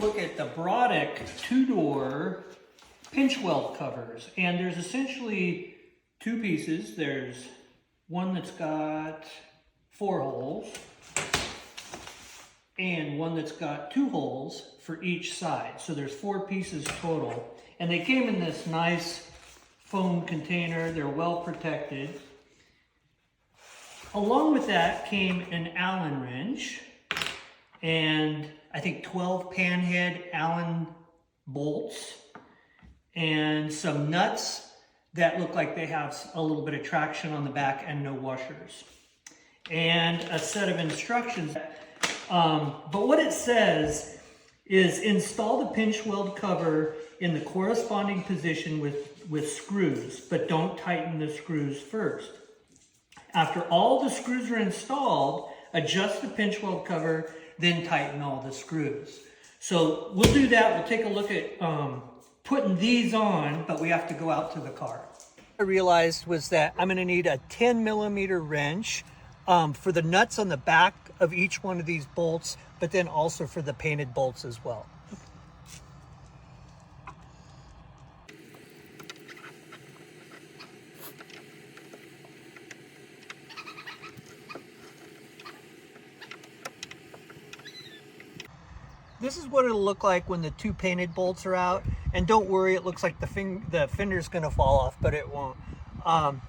look at the BROADDICT two-door pinch weld covers. And there's essentially two pieces. There's one that's got 4 holes and one that's got 2 holes for each side. So there's 4 pieces total. And they came in this nice foam container. They're well protected. Along with that came an Allen wrench and I think 12 panhead Allen bolts and some nuts that look like they have a little bit of traction on the back and no washers. And a set of instructions. But what it says is install the pinch weld cover in the corresponding position with screws, but don't tighten the screws first. After all the screws are installed, adjust the pinch weld cover, then tighten all the screws. So we'll do that. We'll take a look at putting these on, but we have to go out to the car. I realized was that I'm going to need a 10mm wrench for the nuts on the back of each one of these bolts, but then also for the painted bolts as well. This is what it'll look like when the 2 painted bolts are out. And don't worry, it looks like the fender's gonna fall off, but it won't.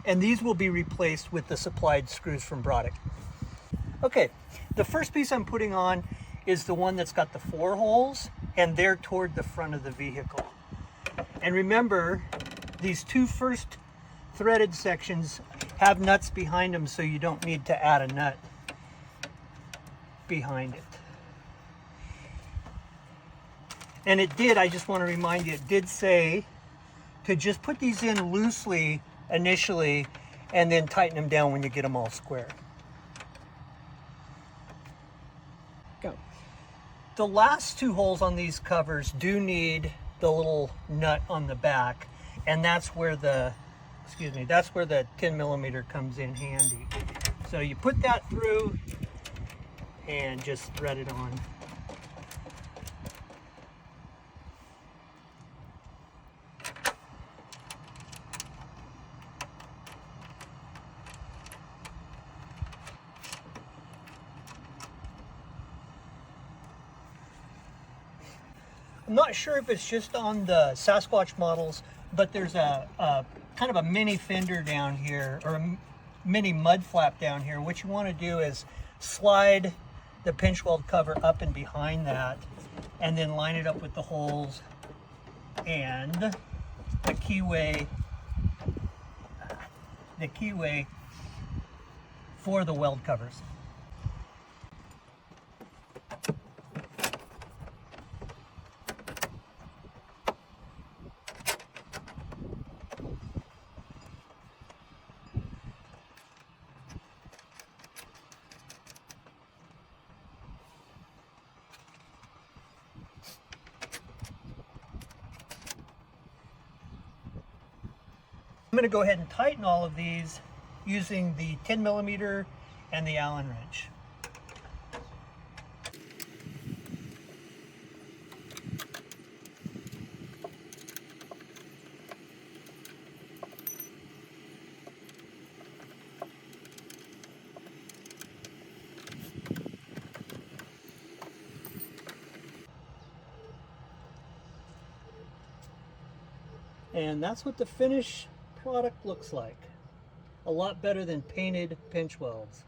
And these will be replaced with the supplied screws from BROADDICT. Okay, the first piece I'm putting on is the one that's got the 4 holes, and they're toward the front of the vehicle. And remember, these 2 first threaded sections have nuts behind them, so you don't need to add a nut behind it. And it did, I just want to remind you, it did say to just put these in loosely initially and then tighten them down when you get them all square. Go. The last 2 holes on these covers do need the little nut on the back, and that's where the, that's where the 10mm comes in handy. So you put that through and just thread it on. I'm not sure if it's just on the Sasquatch models, but there's a kind of a mini fender down here, or a mini mud flap down here. What you want to do is slide the pinch weld cover up and behind that, and then line it up with the holes and the keyway for the weld covers. I'm going to go ahead and tighten all of these using the 10mm and the Allen wrench. And that's what the finished product looks like. A lot better than painted pinch welds.